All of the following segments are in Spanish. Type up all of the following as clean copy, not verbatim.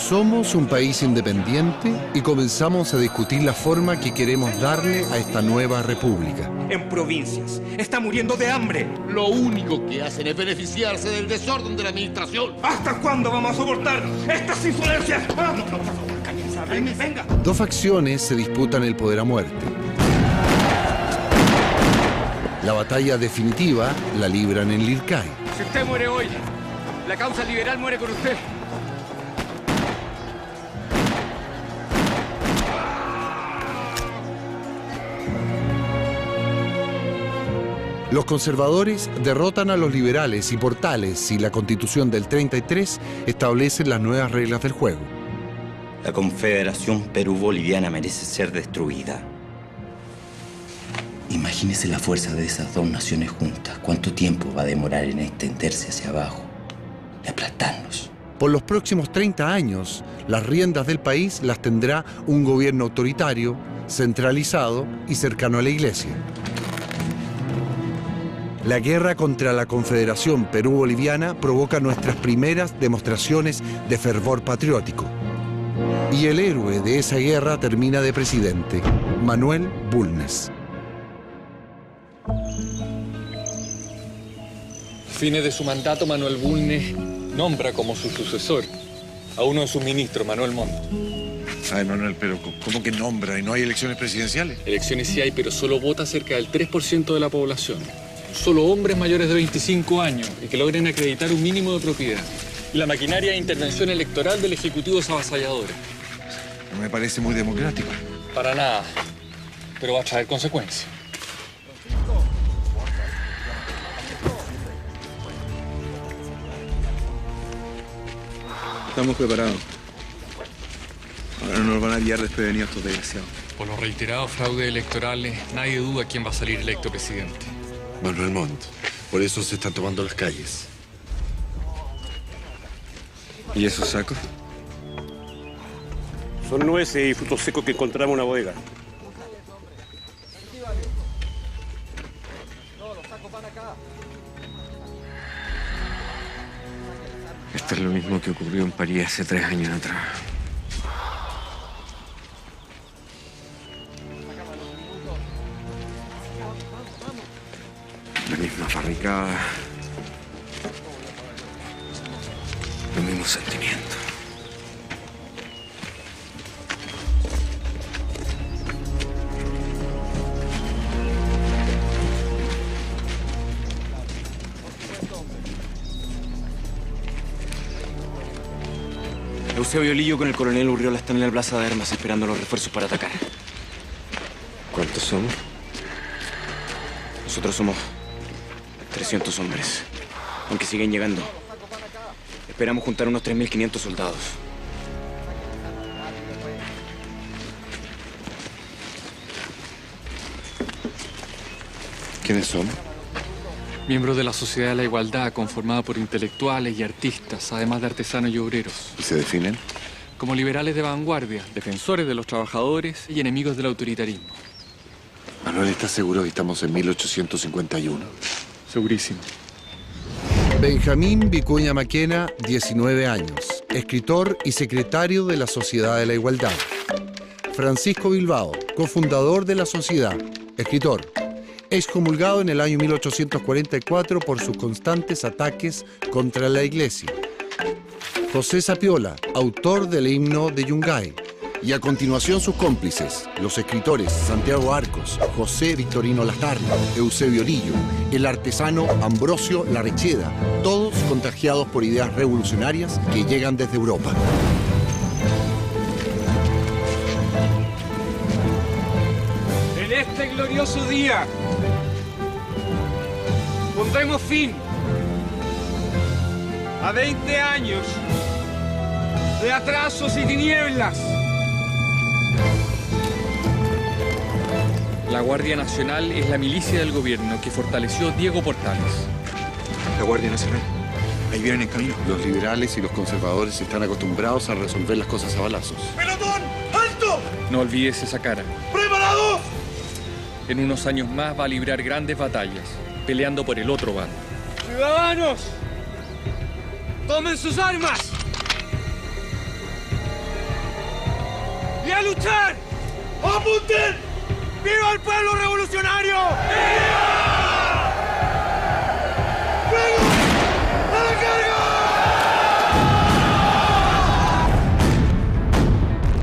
Somos un país independiente y comenzamos a discutir la forma que queremos darle a esta nueva república. En provincias está muriendo de hambre. Lo único que hacen es beneficiarse del desorden de la administración. ¿Hasta cuándo vamos a soportar estas insolencias? Vamos, por favor, cállense, venga. Dos facciones se disputan el poder a muerte. La batalla definitiva la libran en Lircay. Si usted muere hoy, la causa liberal muere con usted. Los conservadores derrotan a los liberales y Portales y la Constitución del 33 establecen las nuevas reglas del juego. La Confederación Perú-Boliviana merece ser destruida. Imagínese la fuerza de esas dos naciones juntas. ¿Cuánto tiempo va a demorar en extenderse hacia abajo y aplastarnos? Por los próximos 30 años, las riendas del país las tendrá un gobierno autoritario, centralizado y cercano a la Iglesia. La guerra contra la Confederación Perú-Boliviana provoca nuestras primeras demostraciones de fervor patriótico. Y el héroe de esa guerra termina de presidente, Manuel Bulnes. Fines de su mandato, Manuel Bulnes nombra como su sucesor a uno de sus ministros, Manuel Montt. Ay, Manuel, pero ¿cómo que nombra y no hay elecciones presidenciales? Elecciones sí hay, pero solo vota cerca del 3% de la población. Solo hombres mayores de 25 años y que logren acreditar un mínimo de propiedad. Y la maquinaria de intervención electoral del Ejecutivo es avasalladora. No me parece muy democrático. Para nada, pero va a traer consecuencias. Estamos preparados. Ahora no nos van a guiar desprevenidos estos desgraciados. Por los reiterados fraudes electorales, nadie duda quién va a salir electo presidente. Manuel Montt. Por eso se están tomando las calles. ¿Y esos sacos? Son nueces y frutos secos que encontramos en una bodega. Esto es lo mismo que ocurrió en París hace 3 años atrás. La misma barricada. Los mismos sentimientos. Eusebio Lillo con el coronel Urriola están en la plaza de armas esperando los refuerzos para atacar. ¿Cuántos somos? Nosotros somos 300 hombres, aunque siguen llegando. Esperamos juntar unos 3.500 soldados. ¿Quiénes son? Miembros de la Sociedad de la Igualdad, conformada por intelectuales y artistas, además de artesanos y obreros. ¿Y se definen? Como liberales de vanguardia, defensores de los trabajadores y enemigos del autoritarismo. Manuel, ¿estás seguro que estamos en 1851? Segurísimo. Benjamín Vicuña Maquena, 19 años, escritor y secretario de la Sociedad de la Igualdad. Francisco Bilbao, cofundador de la sociedad, escritor. Excomulgado en el año 1844 por sus constantes ataques contra la Iglesia. José Sapiola, autor del himno de Yungay. Y a continuación sus cómplices, los escritores Santiago Arcos, José Victorino Lastarria, Eusebio Lillo, el artesano Ambrosio Larrecheda, todos contagiados por ideas revolucionarias que llegan desde Europa. En este glorioso día pondremos fin a 20 años de atrasos y tinieblas. La Guardia Nacional es la milicia del gobierno que fortaleció Diego Portales. La Guardia Nacional. Ahí vienen en camino. Los liberales y los conservadores están acostumbrados a resolver las cosas a balazos. ¡Pelotón! ¡Alto! No olvides esa cara. ¡Preparados! En unos años más va a librar grandes batallas, peleando por el otro bando. ¡Ciudadanos! ¡Tomen sus armas! a luchar! ¡Apunten! ¡Viva el pueblo revolucionario! ¡Viva! ¡Fuego! ¡A la carga!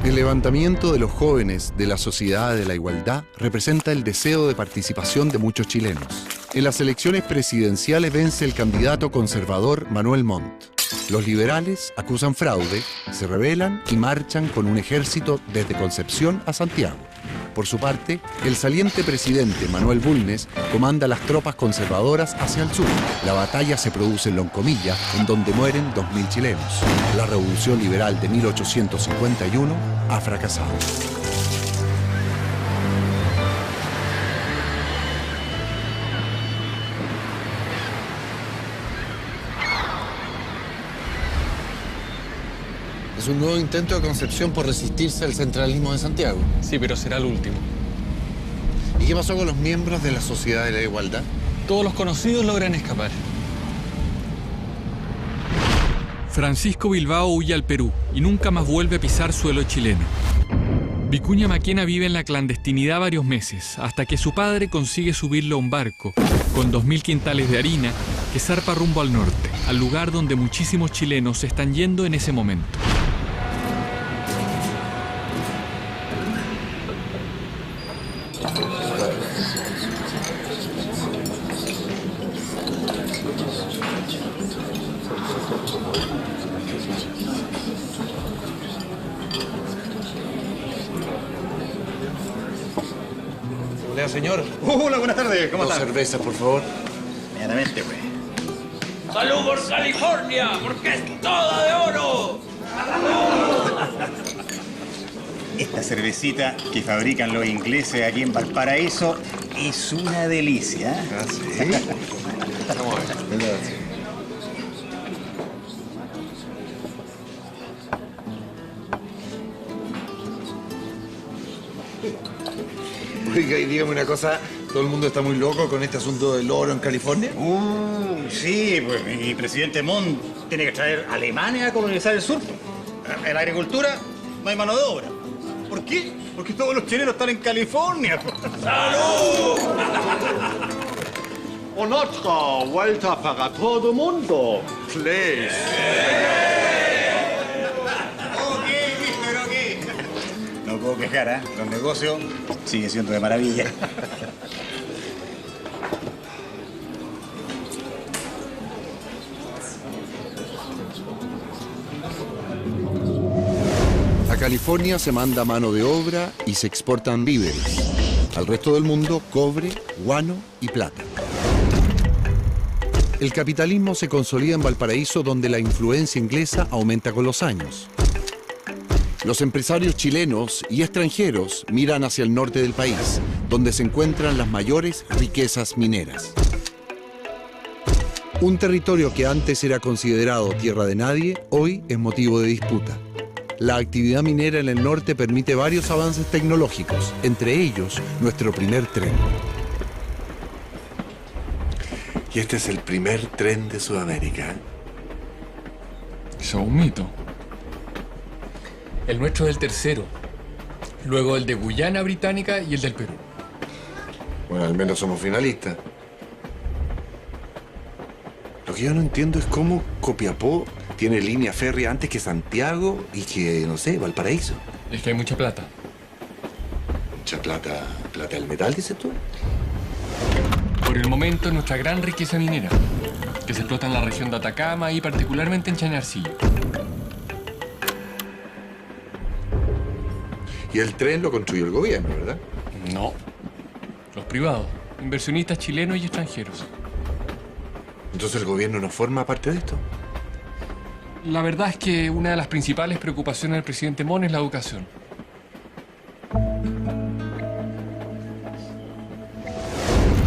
El levantamiento de los jóvenes de la Sociedad de la Igualdad representa el deseo de participación de muchos chilenos. En las elecciones presidenciales vence el candidato conservador Manuel Montt. Los liberales acusan fraude, se rebelan y marchan con un ejército desde Concepción a Santiago. Por su parte, el saliente presidente Manuel Bulnes comanda las tropas conservadoras hacia el sur. La batalla se produce en Loncomilla, en donde mueren 2.000 chilenos. La revolución liberal de 1851 ha fracasado. Es un nuevo intento de Concepción por resistirse al centralismo de Santiago. Sí, pero será el último. ¿Y qué pasó con los miembros de la Sociedad de la Igualdad? Todos los conocidos logran escapar. Francisco Bilbao huye al Perú y nunca más vuelve a pisar suelo chileno. Vicuña Maquena vive en la clandestinidad varios meses, hasta que su padre consigue subirlo a un barco con 2.000 quintales de harina que zarpa rumbo al norte, al lugar donde muchísimos chilenos se están yendo en ese momento. Hola, señor. Hola, buenas tardes. ¿Cómo está? Dos cervezas, por favor. Inmediatamente, güey. ¡Salud por California! ¡Porque es toda de oro! Esta cervecita que fabrican los ingleses aquí en Valparaíso es una delicia. ¿Ah, sí? Vamos a ver. Oiga, y dígame una cosa, ¿todo el mundo está muy loco con este asunto del oro en California? Sí, pues mi presidente Montt tiene que traer a Alemania a colonizar el sur. En la agricultura no hay mano de obra. ¿Por qué? Porque todos los chilenos están en California. ¡Salud! Otra vuelta para todo el mundo, please. No puedo quejar, ¿eh? Los negocios siguen siendo de maravilla. A California se manda mano de obra y se exportan víveres. Al resto del mundo, cobre, guano y plata. El capitalismo se consolida en Valparaíso, donde la influencia inglesa aumenta con los años. Los empresarios chilenos y extranjeros miran hacia el norte del país, donde se encuentran las mayores riquezas mineras. Un territorio que antes era considerado tierra de nadie, hoy es motivo de disputa. La actividad minera en el norte permite varios avances tecnológicos, entre ellos nuestro primer tren. Y este es el primer tren de Sudamérica. Eso es un mito. El nuestro es el tercero, luego el de Guyana Británica y el del Perú. Bueno, al menos somos finalistas. Lo que yo no entiendo es cómo Copiapó tiene línea férrea antes que Santiago y que, no sé, Valparaíso. Es que hay mucha plata. Mucha plata. ¿Plata del metal, dices tú? Por el momento es nuestra gran riqueza minera, que se explota en la región de Atacama y particularmente en Chañarcillo. Y el tren lo construyó el gobierno, ¿verdad? No. Los privados, inversionistas chilenos y extranjeros. Entonces el gobierno no forma parte de esto. La verdad es que una de las principales preocupaciones del presidente Montt es la educación.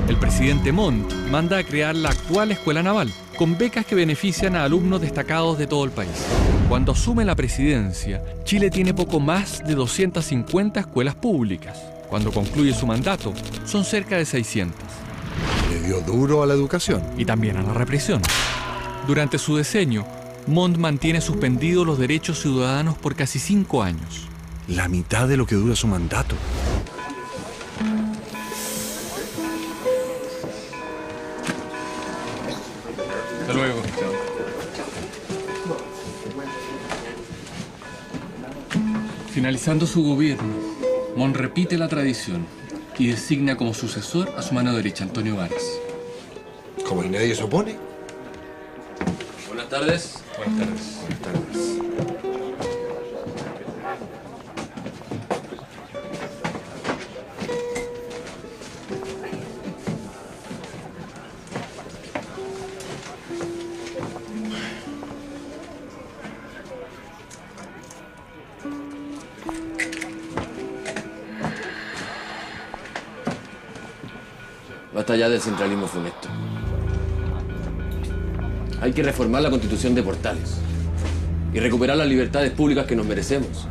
El presidente Montt manda a crear la actual Escuela Naval, con becas que benefician a alumnos destacados de todo el país. Cuando asume la presidencia, Chile tiene poco más de 250 escuelas públicas. Cuando concluye su mandato, son cerca de 600. Le dio duro a la educación. Y también a la represión. Durante su diseño, Montt mantiene suspendidos los derechos ciudadanos por casi 5 años. La mitad de lo que dura su mandato. Hasta luego. Finalizando su gobierno, Montt repite la tradición y designa como sucesor a su mano derecha, Antonio Varas. Como y nadie se opone. Buenas tardes. Buenas tardes. Buenas tardes. Basta ya del centralismo funesto. Hay que reformar la Constitución de Portales y recuperar las libertades públicas que nos merecemos.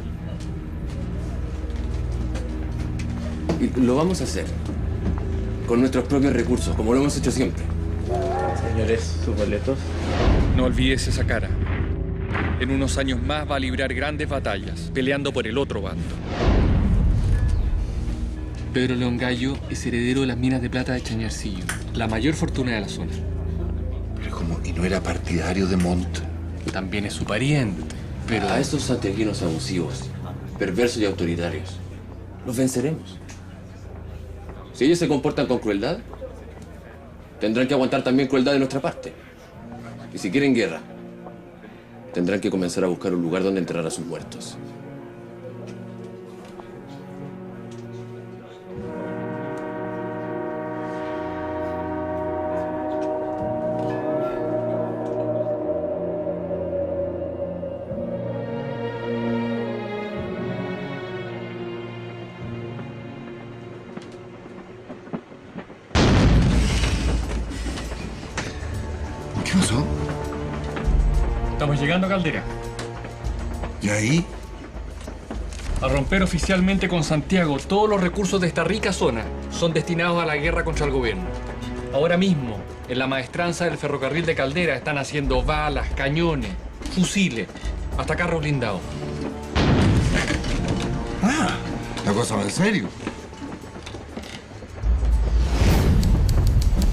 Y lo vamos a hacer con nuestros propios recursos, como lo hemos hecho siempre. Señores, sus boletos. No olvides esa cara. En unos años más va a librar grandes batallas, peleando por el otro bando. Pedro León Gallo es heredero de las minas de plata de Chañarcillo, la mayor fortuna de la zona. Pero como, ¿y no era partidario de Montt? También es su pariente, pero... A esos santiaguinos abusivos, perversos y autoritarios, los venceremos. Si ellos se comportan con crueldad, tendrán que aguantar también crueldad de nuestra parte. Y si quieren guerra, tendrán que comenzar a buscar un lugar donde enterrar a sus muertos. ¿Qué pasó? Estamos llegando a Caldera. ¿Y ahí? A romper oficialmente con Santiago, todos los recursos de esta rica zona son destinados a la guerra contra el gobierno. Ahora mismo, en la maestranza del ferrocarril de Caldera están haciendo balas, cañones, fusiles, hasta carros blindados. Ah, la cosa va en serio.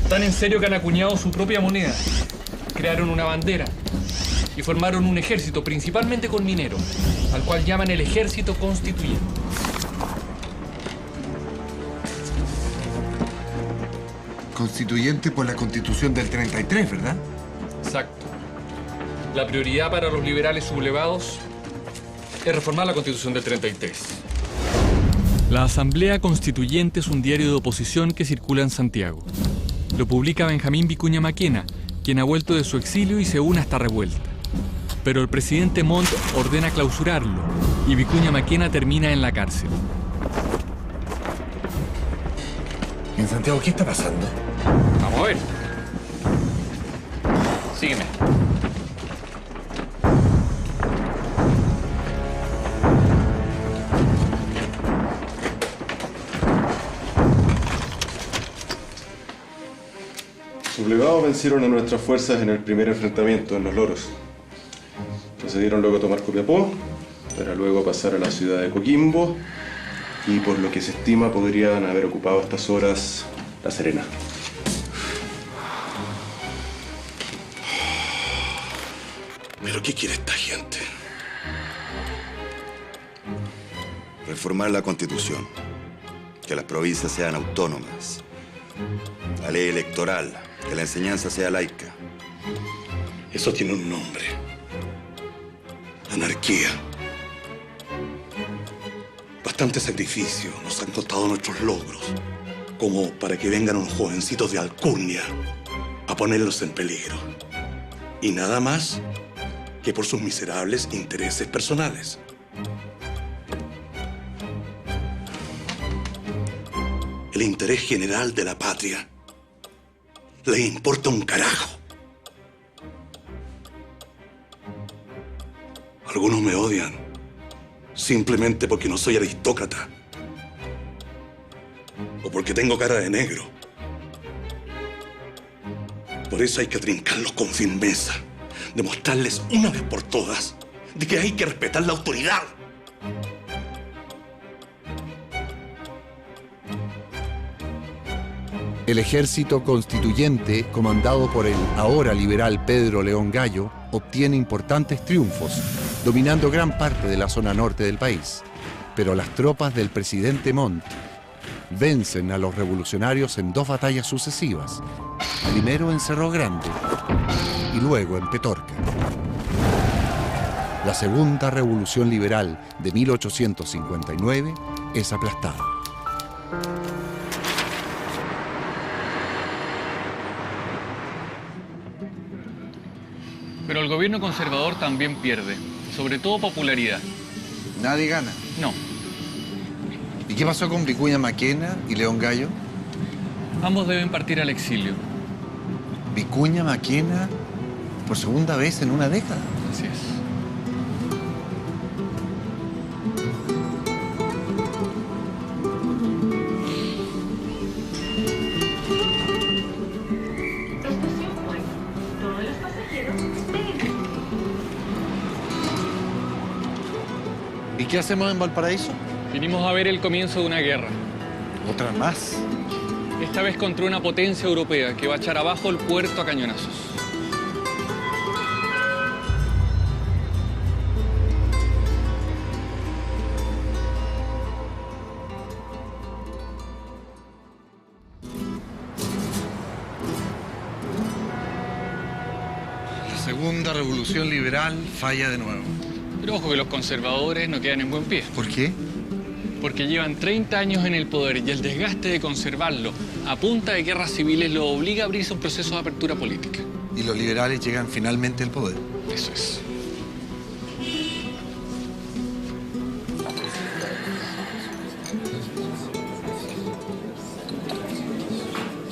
Tan en serio que han acuñado su propia moneda. Crearon una bandera y formaron un ejército, principalmente con mineros, al cual llaman el Ejército Constituyente. Constituyente por la Constitución del 33, ¿verdad? Exacto. La prioridad para los liberales sublevados es reformar la Constitución del 33. La Asamblea Constituyente es un diario de oposición que circula en Santiago. Lo publica Benjamín Vicuña Maquena, quien ha vuelto de su exilio y se une a esta revuelta. Pero el presidente Montt ordena clausurarlo y Vicuña Maquena termina en la cárcel. ¿En Santiago qué está pasando? Vamos a ver. Sígueme. Sublevados vencieron a nuestras fuerzas en el primer enfrentamiento en Los Loros. Procedieron luego a tomar Copiapó, para luego pasar a la ciudad de Coquimbo y por lo que se estima podrían haber ocupado a estas horas La Serena. ¿Pero qué quiere esta gente? Reformar la Constitución, que las provincias sean autónomas, la ley electoral, que la enseñanza sea laica. Eso tiene un nombre. Anarquía. Bastante sacrificio nos han costado nuestros logros, como para que vengan unos jovencitos de alcurnia a ponerlos en peligro. Y nada más que por sus miserables intereses personales. El interés general de la patria le importa un carajo. Algunos me odian simplemente porque no soy aristócrata o porque tengo cara de negro. Por eso hay que trincarlos con firmeza, demostrarles una vez por todas de que hay que respetar la autoridad. El ejército constituyente, comandado por el ahora liberal Pedro León Gallo, obtiene importantes triunfos, dominando gran parte de la zona norte del país. Pero las tropas del presidente Montt vencen a los revolucionarios en 2 batallas sucesivas, primero en Cerro Grande y luego en Petorca. La segunda revolución liberal de 1859 es aplastada. Pero el gobierno conservador también pierde, sobre todo popularidad. Nadie gana. No. ¿Y qué pasó con Vicuña Maquena y León Gallo? Ambos deben partir al exilio. Vicuña Maquena por segunda vez en una década. Así es. ¿Y qué hacemos en Valparaíso? Vinimos a ver el comienzo de una guerra. ¿Otra más? Esta vez contra una potencia europea que va a echar abajo el puerto a cañonazos. La segunda revolución liberal falla de nuevo. Pero ojo que los conservadores no quedan en buen pie. ¿Por qué? Porque llevan 30 años en el poder y el desgaste de conservarlo a punta de guerras civiles lo obliga a abrirse un proceso de apertura política. Y los liberales llegan finalmente al poder. Eso es.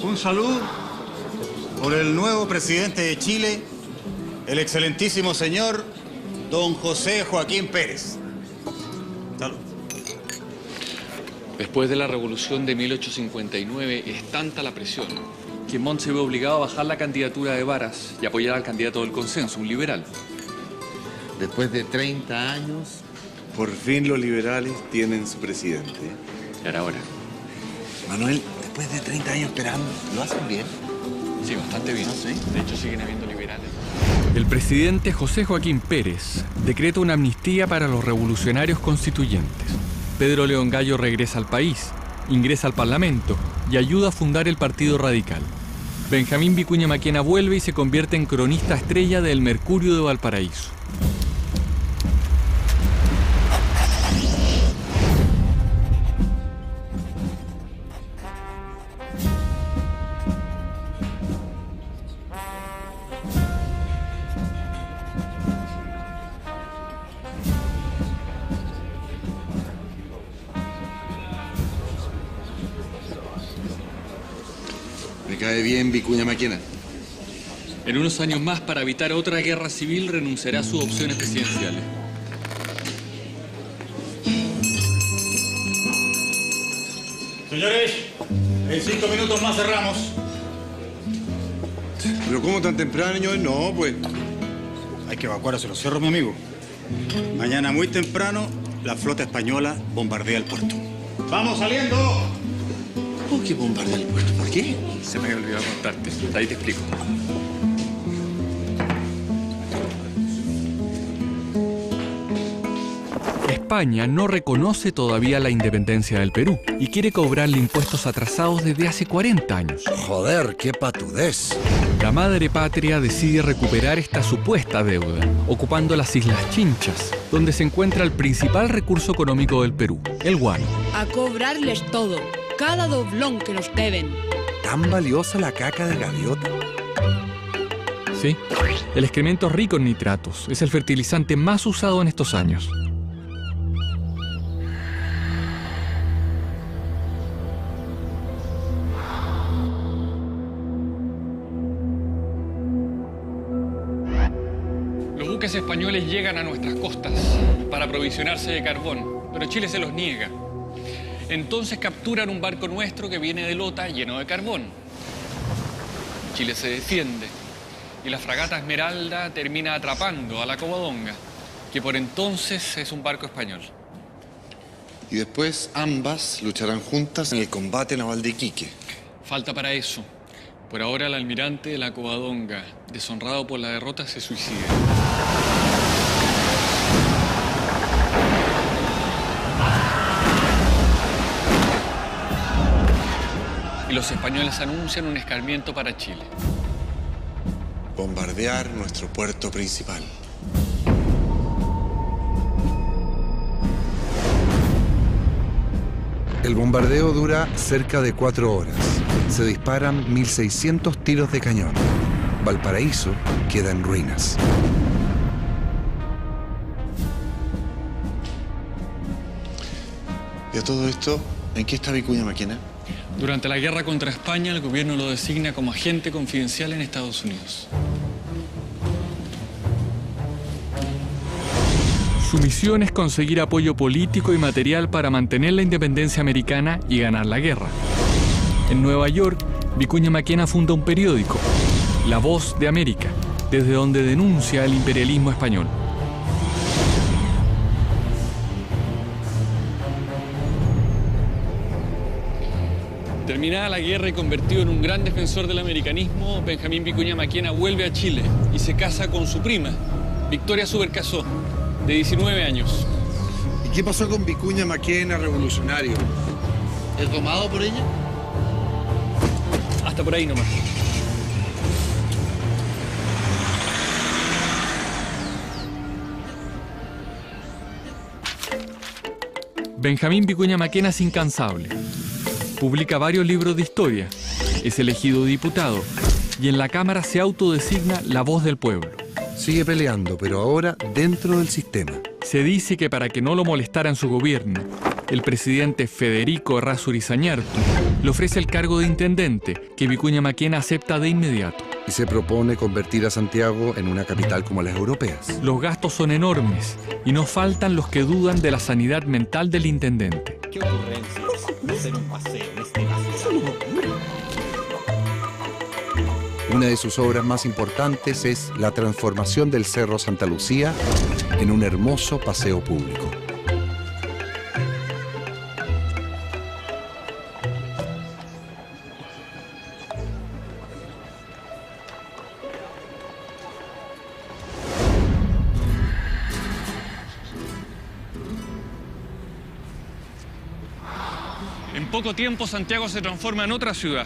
Un saludo por el nuevo presidente de Chile, el excelentísimo señor don José Joaquín Pérez. Salud. Después de la revolución de 1859 es tanta la presión que Montt se ve obligado a bajar la candidatura de Varas y apoyar al candidato del consenso, un liberal. Después de 30 años, por fin los liberales tienen su presidente. Y ahora. Manuel, después de 30 años esperando, ¿lo hacen bien? Sí, bastante bien. ¿Sí? De hecho, siguen habiendo liberales. El presidente José Joaquín Pérez decreta una amnistía para los revolucionarios constituyentes. Pedro León Gallo regresa al país, ingresa al Parlamento y ayuda a fundar el Partido Radical. Benjamín Vicuña Maquena vuelve y se convierte en cronista estrella del Mercurio de Valparaíso. Me cae bien Vicuña Maquena. En unos años más, para evitar otra guerra civil, renunciará a sus opciones presidenciales. Señores, en 5 minutos más cerramos. ¿Pero cómo tan temprano? No, pues. Hay que evacuar hacia los cerros, mi amigo. Mañana muy temprano, la flota española bombardea el puerto. ¡Vamos saliendo! ¿Cómo que bombardea el puerto? ¿Por qué? Se me había olvidado contarte. Ahí te explico. España no reconoce todavía la independencia del Perú y quiere cobrarle impuestos atrasados desde hace 40 años. Joder, qué patudez. La madre patria decide recuperar esta supuesta deuda, ocupando las Islas Chinchas, donde se encuentra el principal recurso económico del Perú, el guano. A cobrarles todo, cada doblón que nos deben. ¿Tan valiosa la caca de gaviota? Sí, el excremento rico en nitratos es el fertilizante más usado en estos años. Los buques españoles llegan a nuestras costas para aprovisionarse de carbón, pero Chile se los niega. Entonces capturan un barco nuestro que viene de Lota lleno de carbón. Chile se defiende y la fragata Esmeralda termina atrapando a la Covadonga, que por entonces es un barco español. Y después ambas lucharán juntas en el combate naval de Iquique. Falta para eso. Por ahora el almirante de la Covadonga, deshonrado por la derrota, se suicida. Y los españoles anuncian un escarmiento para Chile. Bombardear nuestro puerto principal. El bombardeo dura cerca de 4 horas. Se disparan 1.600 tiros de cañón. Valparaíso queda en ruinas. ¿Y a todo esto, en qué está Vicuña Maquena? Durante la guerra contra España, el gobierno lo designa como agente confidencial en Estados Unidos. Su misión es conseguir apoyo político y material para mantener la independencia americana y ganar la guerra. En Nueva York, Vicuña Maquena funda un periódico, La Voz de América, desde donde denuncia el imperialismo español. Terminada la guerra y convertido en un gran defensor del americanismo, Benjamín Vicuña Maquena vuelve a Chile y se casa con su prima, Victoria Subercaseaux, de 19 años. ¿Y qué pasó con Vicuña Maquena, revolucionario? ¿Es domado por ella? Hasta por ahí nomás. Benjamín Vicuña Maquena es incansable. Publica varios libros de historia, es elegido diputado y en la Cámara se autodesigna la voz del pueblo. Sigue peleando, pero ahora dentro del sistema. Se dice que para que no lo molestara en su gobierno, el presidente Federico Errázuriz Zañartu le ofrece el cargo de intendente, que Vicuña Maquena acepta de inmediato. Y se propone convertir a Santiago en una capital como las europeas. Los gastos son enormes y no faltan los que dudan de la sanidad mental del intendente. ¿Qué ocurrencia hacer un paseo en este vacío? Una de sus obras más importantes es la transformación del Cerro Santa Lucía en un hermoso paseo público. En poco tiempo Santiago se transforma en otra ciudad.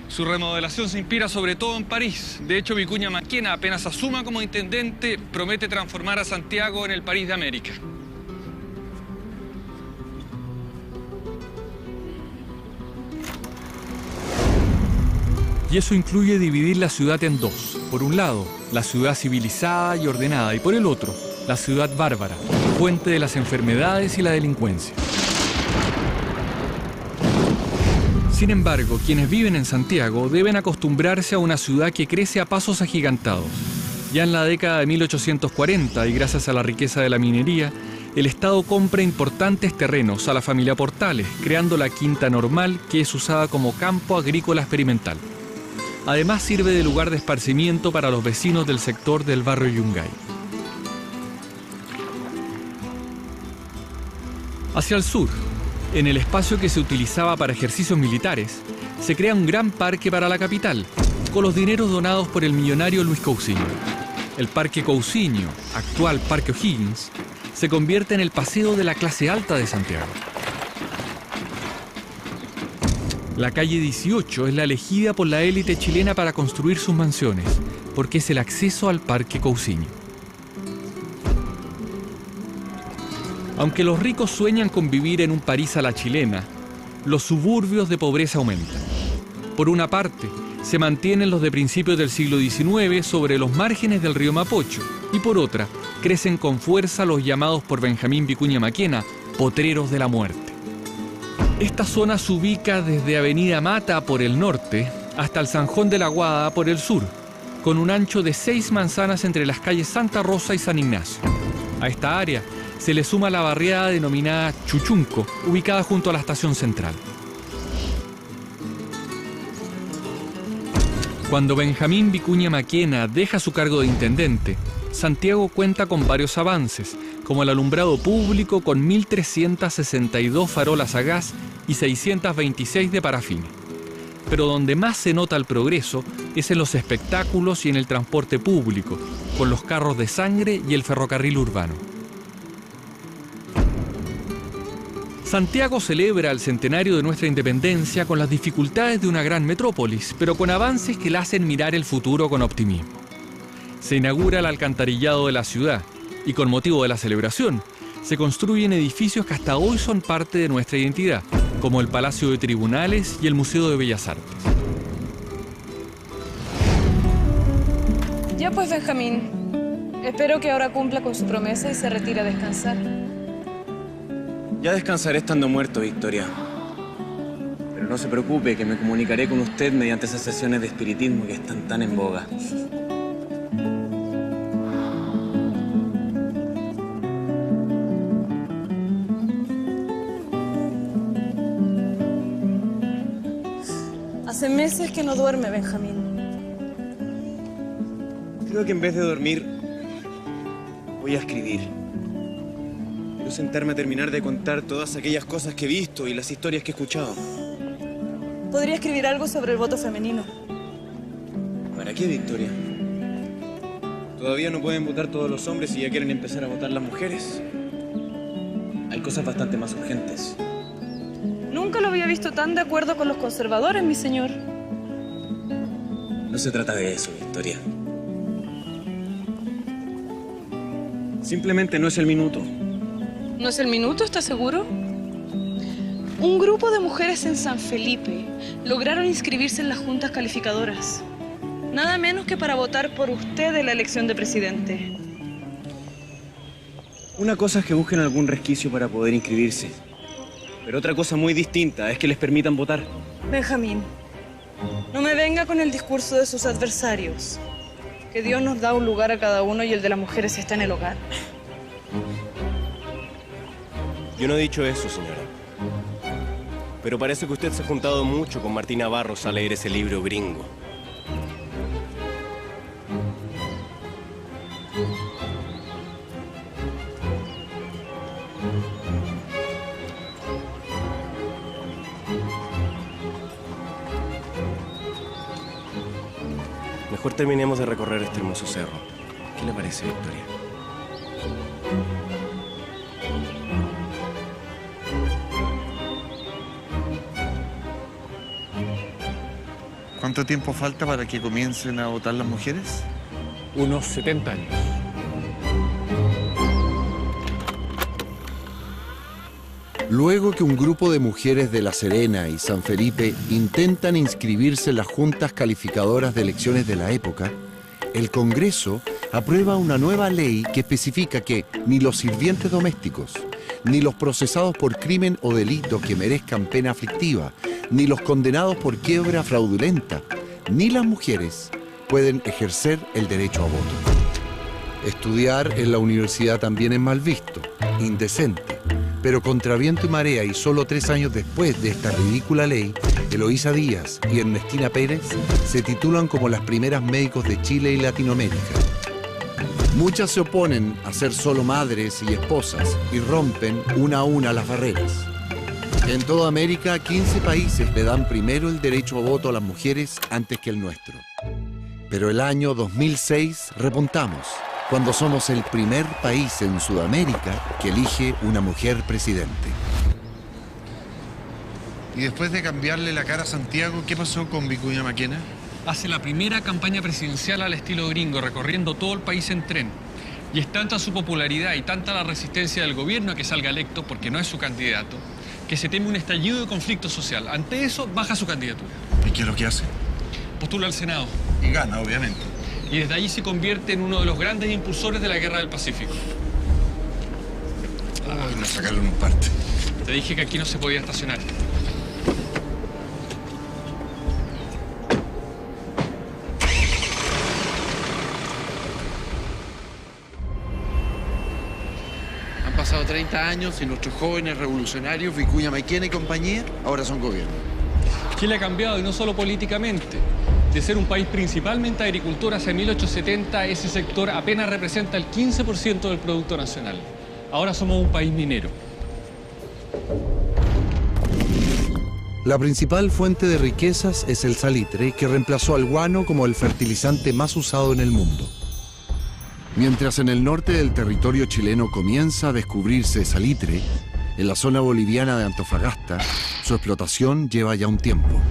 Su remodelación se inspira sobre todo en París. De hecho, Vicuña Maquena, apenas asuma como intendente, promete transformar a Santiago en el París de América. Y eso incluye dividir la ciudad en dos. Por un lado, la ciudad civilizada y ordenada, y por el otro, la ciudad bárbara, fuente de las enfermedades y la delincuencia. Sin embargo, quienes viven en Santiago deben acostumbrarse a una ciudad que crece a pasos agigantados. Ya en la década de 1840, y gracias a la riqueza de la minería, el Estado compra importantes terrenos a la familia Portales, creando la Quinta Normal, que es usada como campo agrícola experimental. Además, sirve de lugar de esparcimiento para los vecinos del sector del barrio Yungay. Hacia el sur, en el espacio que se utilizaba para ejercicios militares, se crea un gran parque para la capital, con los dineros donados por el millonario Luis Cousiño. El Parque Cousiño, actual Parque O'Higgins, se convierte en el paseo de la clase alta de Santiago. La calle 18 es la elegida por la élite chilena para construir sus mansiones, porque es el acceso al Parque Cousiño. Aunque los ricos sueñan con vivir en un París a la chilena, los suburbios de pobreza aumentan. Por una parte, se mantienen los de principios del siglo XIX sobre los márgenes del río Mapocho, y por otra, crecen con fuerza los llamados por Benjamín Vicuña Maquena potreros de la muerte. Esta zona se ubica desde Avenida Mata por el norte hasta el Zanjón de la Guada por el sur, con un ancho de 6 manzanas entre las calles Santa Rosa y San Ignacio. A esta área se le suma la barriada denominada Chuchunco, ubicada junto a la estación central. Cuando Benjamín Vicuña Maquena deja su cargo de intendente, Santiago cuenta con varios avances, como el alumbrado público con 1.362 farolas a gas y 626 de parafina. Pero donde más se nota el progreso es en los espectáculos y en el transporte público, con los carros de sangre y el ferrocarril urbano. Santiago celebra el centenario de nuestra independencia con las dificultades de una gran metrópolis, pero con avances que la hacen mirar el futuro con optimismo. Se inaugura el alcantarillado de la ciudad y con motivo de la celebración se construyen edificios que hasta hoy son parte de nuestra identidad, como el Palacio de Tribunales y el Museo de Bellas Artes. Ya pues, Benjamín, espero que ahora cumpla con su promesa y se retire a descansar. Ya descansaré estando muerto, Victoria. Pero no se preocupe, que me comunicaré con usted mediante esas sesiones de espiritismo que están tan en boga. Hace meses que no duerme, Benjamín. Creo que en vez de dormir, voy a escribir. Quiero sentarme a terminar de contar todas aquellas cosas que he visto y las historias que he escuchado. Podría escribir algo sobre el voto femenino. ¿Para qué, Victoria? ¿Todavía no pueden votar todos los hombres y ya quieren empezar a votar las mujeres? Hay cosas bastante más urgentes. Nunca lo había visto tan de acuerdo con los conservadores, mi señor. No se trata de eso, Victoria. Simplemente no es el minuto. ¿No es el minuto, está seguro? Un grupo de mujeres en San Felipe lograron inscribirse en las juntas calificadoras. Nada menos que para votar por usted en la elección de presidente. Una cosa es que busquen algún resquicio para poder inscribirse. Pero otra cosa muy distinta es que les permitan votar. Benjamín, no me venga con el discurso de sus adversarios. Que Dios nos da un lugar a cada uno y el de las mujeres está en el hogar. Yo no he dicho eso, señora. Pero parece que usted se ha juntado mucho con Martina Barros a leer ese libro gringo. Mejor terminemos de recorrer este hermoso cerro. ¿Qué le parece, Victoria? ¿Cuánto tiempo falta para que comiencen a votar las mujeres? Unos 70 años. Luego que un grupo de mujeres de La Serena y San Felipe intentan inscribirse en las juntas calificadoras de elecciones de la época, el Congreso aprueba una nueva ley que especifica que ni los sirvientes domésticos, ni los procesados por crimen o delito que merezcan pena aflictiva, ni los condenados por quiebra fraudulenta, ni las mujeres pueden ejercer el derecho a voto. Estudiar en la universidad también es mal visto, indecente. Pero contra viento y marea y solo 3 años después de esta ridícula ley, Eloísa Díaz y Ernestina Pérez se titulan como las primeras médicos de Chile y Latinoamérica. Muchas se oponen a ser solo madres y esposas y rompen una a una las barreras. En toda América, 15 países le dan primero el derecho a voto a las mujeres antes que el nuestro. Pero el año 2006 repuntamos, cuando somos el primer país en Sudamérica que elige una mujer presidente. Y después de cambiarle la cara a Santiago, ¿qué pasó con Vicuña Maquena? Hace la primera campaña presidencial al estilo gringo, recorriendo todo el país en tren. Y es tanta su popularidad y tanta la resistencia del gobierno a que salga electo, porque no es su candidato, que se teme un estallido de conflicto social. Ante eso, baja su candidatura. ¿Y qué es lo que hace? Postula al Senado. Y gana, obviamente. Y desde allí se convierte en uno de los grandes impulsores de la Guerra del Pacífico. Nos sacaron un parte. Te dije que aquí no se podía estacionar. Han pasado 30 años y nuestros jóvenes revolucionarios, Vicuña Maquena y compañía, ahora son gobierno. Chile ha cambiado, y no solo políticamente. De ser un país principalmente agricultor, hacia 1870 ese sector apenas representa el 15% del Producto Nacional. Ahora somos un país minero. La principal fuente de riquezas es el salitre, que reemplazó al guano como el fertilizante más usado en el mundo. Mientras en el norte del territorio chileno comienza a descubrirse salitre, en la zona boliviana de Antofagasta, su explotación lleva ya un tiempo.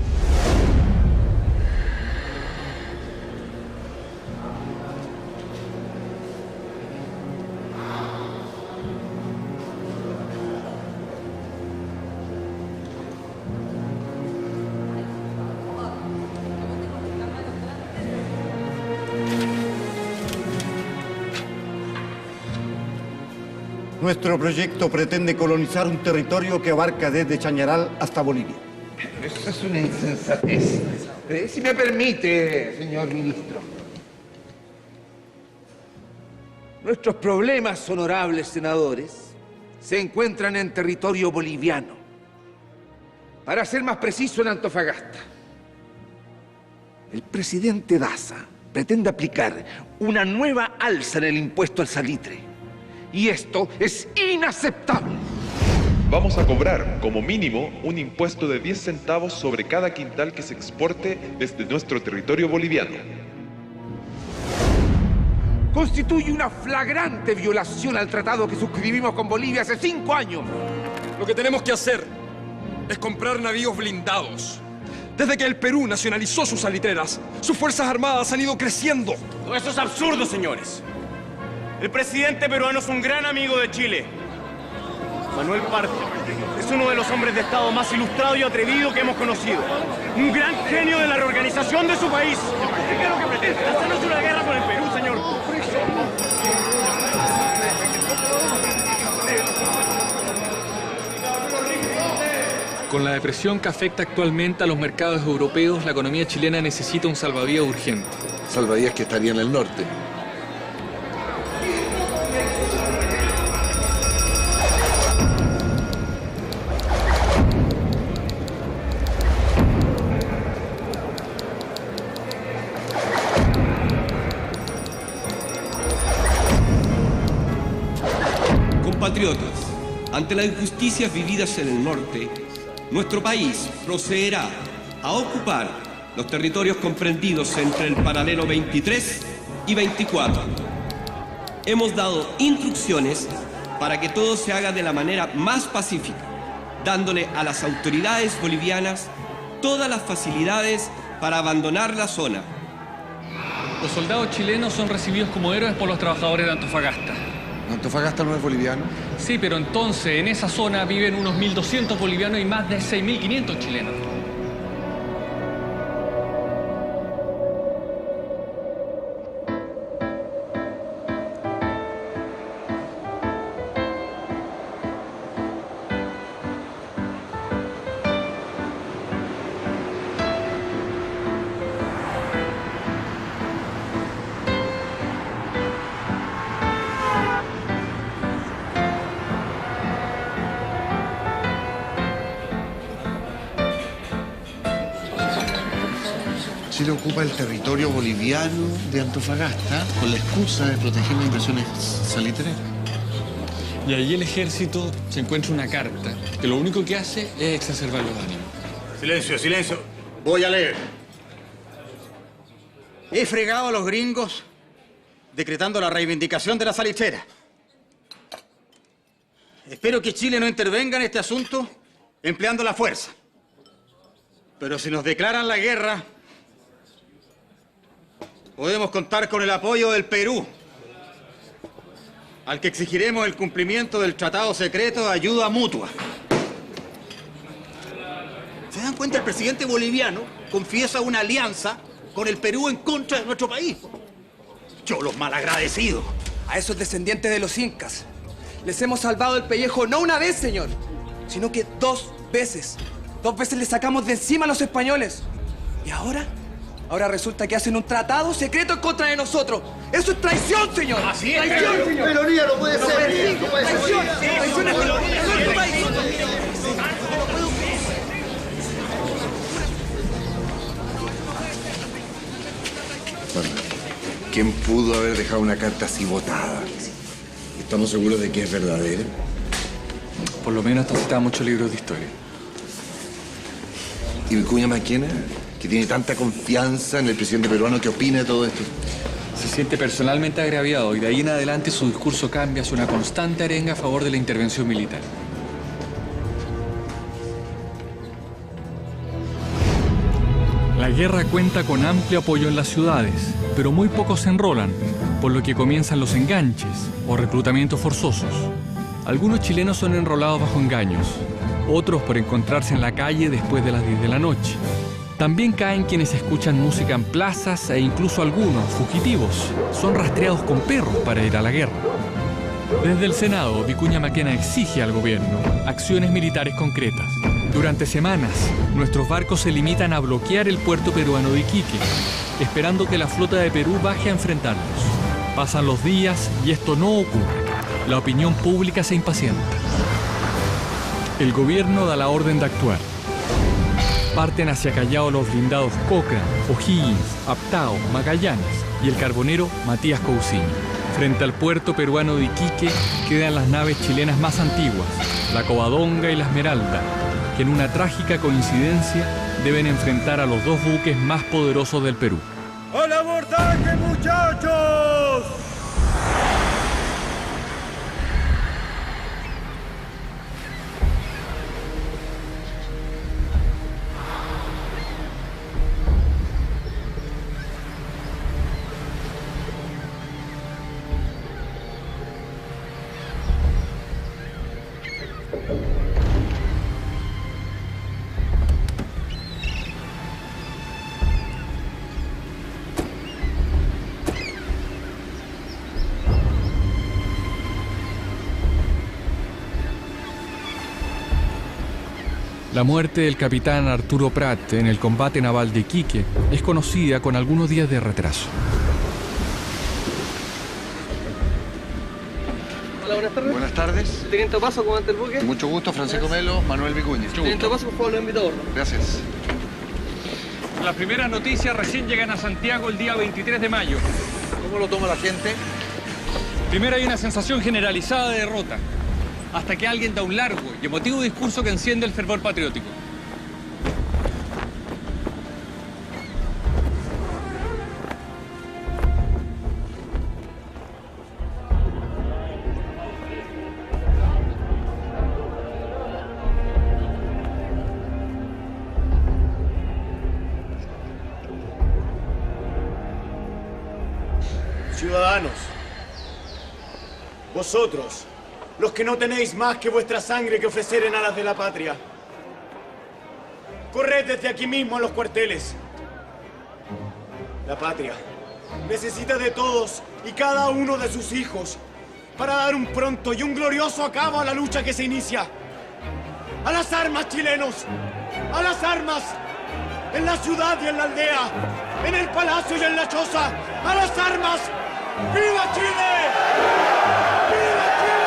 Nuestro proyecto pretende colonizar un territorio que abarca desde Chañaral hasta Bolivia. Eso es una insensatez. Si me permite, señor ministro. Nuestros problemas, honorables senadores, se encuentran en territorio boliviano. Para ser más preciso, en Antofagasta. El presidente Daza pretende aplicar una nueva alza en el impuesto al salitre. Y esto es inaceptable. Vamos a cobrar, como mínimo, un impuesto de 10 centavos sobre cada quintal que se exporte desde nuestro territorio boliviano. Constituye una flagrante violación al tratado que suscribimos con Bolivia hace 5 años. Lo que tenemos que hacer es comprar navíos blindados. Desde que el Perú nacionalizó sus salitreras, sus fuerzas armadas han ido creciendo. Todo eso es absurdo, señores. El presidente peruano es un gran amigo de Chile. Manuel Parto es uno de los hombres de Estado más ilustrado y atrevido que hemos conocido. Un gran genio de la reorganización de su país. ¿Qué es lo que pretende? Hacernos una guerra con el Perú, señor. Con la depresión que afecta actualmente a los mercados europeos, la economía chilena necesita un salvavidas urgente. Salvavidas que estaría en el norte. Compatriotas, ante las injusticias vividas en el norte, nuestro país procederá a ocupar los territorios comprendidos entre el paralelo 23 y 24. Hemos dado instrucciones para que todo se haga de la manera más pacífica, dándole a las autoridades bolivianas todas las facilidades para abandonar la zona. Los soldados chilenos son recibidos como héroes por los trabajadores de Antofagasta. ¿Antofagasta no es boliviano? Sí, pero entonces en esa zona viven unos 1.200 bolivianos y más de 6.500 chilenos. Chile ocupa el territorio boliviano de Antofagasta con la excusa de proteger las inversiones salitreras. Y ahí el ejército se encuentra una carta que lo único que hace es exacerbar los ánimos. Silencio, silencio. Voy a leer. He fregado a los gringos decretando la reivindicación de la salitrera. Espero que Chile no intervenga en este asunto empleando la fuerza. Pero si nos declaran la guerra, podemos contar con el apoyo del Perú, al que exigiremos el cumplimiento del tratado secreto de ayuda mutua. ¿Se dan cuenta? El presidente boliviano confiesa una alianza con el Perú en contra de nuestro país. Yo, los malagradecidos. A esos descendientes de los incas les hemos salvado el pellejo no una vez, señor, sino que 2 veces. 2 veces les sacamos de encima a los españoles. ¿Y ahora? Ahora resulta que hacen un tratado secreto en contra de nosotros. ¡Eso es traición, señor! Así es, traición, señor. Peronía no puede ser. Traición, traición es peronía. ¿Quién pudo haber dejado una carta así botada? ¿Estamos seguros de que es verdadera? Por lo menos está citada en muchos libros de historia. ¿Y Vicuña Maquena, que tiene tanta confianza en el presidente peruano, qué opina de todo esto? Se siente personalmente agraviado y de ahí en adelante su discurso cambia hacia una constante arenga a favor de la intervención militar. La guerra cuenta con amplio apoyo en las ciudades, pero muy pocos se enrolan, por lo que comienzan los enganches o reclutamientos forzosos. Algunos chilenos son enrolados bajo engaños, otros por encontrarse en la calle después de las 10 de la noche. También caen quienes escuchan música en plazas e incluso algunos, fugitivos, son rastreados con perros para ir a la guerra. Desde el Senado, Vicuña Maquena exige al gobierno acciones militares concretas. Durante semanas, nuestros barcos se limitan a bloquear el puerto peruano de Iquique, esperando que la flota de Perú baje a enfrentarnos. Pasan los días y esto no ocurre. La opinión pública se impacienta. El gobierno da la orden de actuar. Parten hacia Callao los blindados Cochrane, O'Higgins, Aptao, Magallanes y el carbonero Matías Cousiño. Frente al puerto peruano de Iquique quedan las naves chilenas más antiguas, la Covadonga y la Esmeralda, que en una trágica coincidencia deben enfrentar a los dos buques más poderosos del Perú. ¡Al abordaje, muchachos! La muerte del capitán Arturo Prat en el combate naval de Iquique es conocida con algunos días de retraso. Hola, buenas tardes. Buenas tardes. Teniente Opaso, comandante del buque. Mucho gusto, Francisco Melo, Manuel Vicuña. Teniente Opaso, por favor, lo invito a bordo. Gracias. Las primeras noticias recién llegan a Santiago el día 23 de mayo. ¿Cómo lo toma la gente? Primero hay una sensación generalizada de derrota, hasta que alguien da un largo y emotivo discurso que enciende el fervor patriótico. Ciudadanos, vosotros, los que no tenéis más que vuestra sangre que ofrecer en aras de la patria, corred desde aquí mismo a los cuarteles. La patria necesita de todos y cada uno de sus hijos para dar un pronto y un glorioso acabo a la lucha que se inicia. ¡A las armas, chilenos! ¡A las armas! En la ciudad y en la aldea, en el palacio y en la choza, ¡a las armas! ¡Viva Chile! ¡Viva Chile!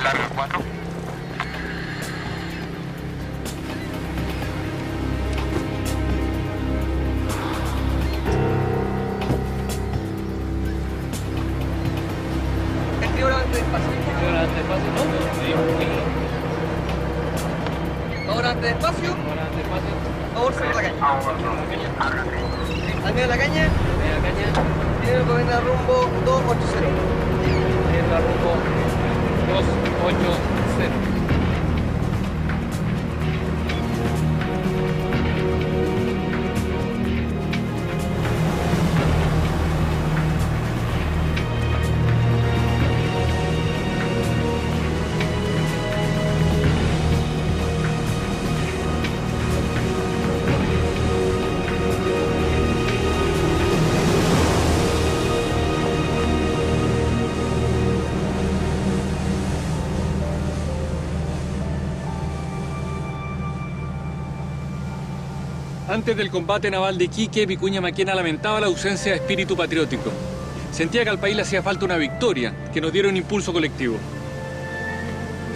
Larga 4. Ahora antes despacio. Ahora antes despacio. Favor, sobre la caña. Al medio de la caña. Tiene que venir a rumbo 280. Tiene a rumbo 280. Antes del combate naval de Iquique, Vicuña Maquena lamentaba la ausencia de espíritu patriótico. Sentía que al país le hacía falta una victoria, que nos diera un impulso colectivo.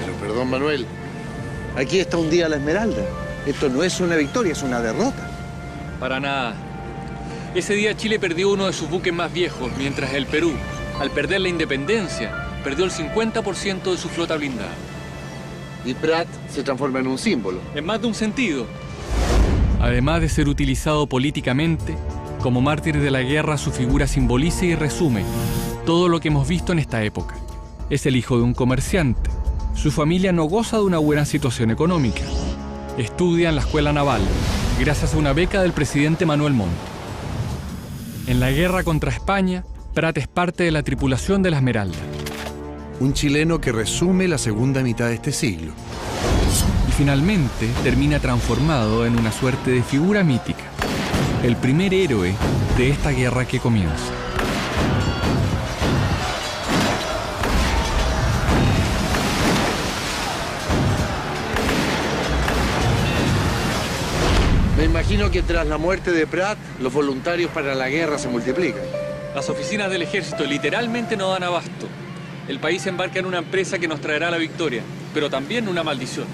Pero perdón, Manuel, aquí está hundida la Esmeralda. Esto no es una victoria, es una derrota. Para nada. Ese día Chile perdió uno de sus buques más viejos, mientras el Perú, al perder la independencia, perdió el 50% de su flota blindada. Y Prat se transforma en un símbolo. En más de un sentido. Además de ser utilizado políticamente, como mártir de la guerra, su figura simboliza y resume todo lo que hemos visto en esta época. Es el hijo de un comerciante. Su familia no goza de una buena situación económica. Estudia en la escuela naval, gracias a una beca del presidente Manuel Montt. En la guerra contra España, Prat es parte de la tripulación de la Esmeralda. Un chileno que resume la segunda mitad de este siglo. Y finalmente termina transformado en una suerte de figura mítica, el primer héroe de esta guerra que comienza. Me imagino que tras la muerte de Prat, los voluntarios para la guerra se multiplican. Las oficinas del ejército literalmente no dan abasto. El país se embarca en una empresa que nos traerá la victoria, pero también una maldición.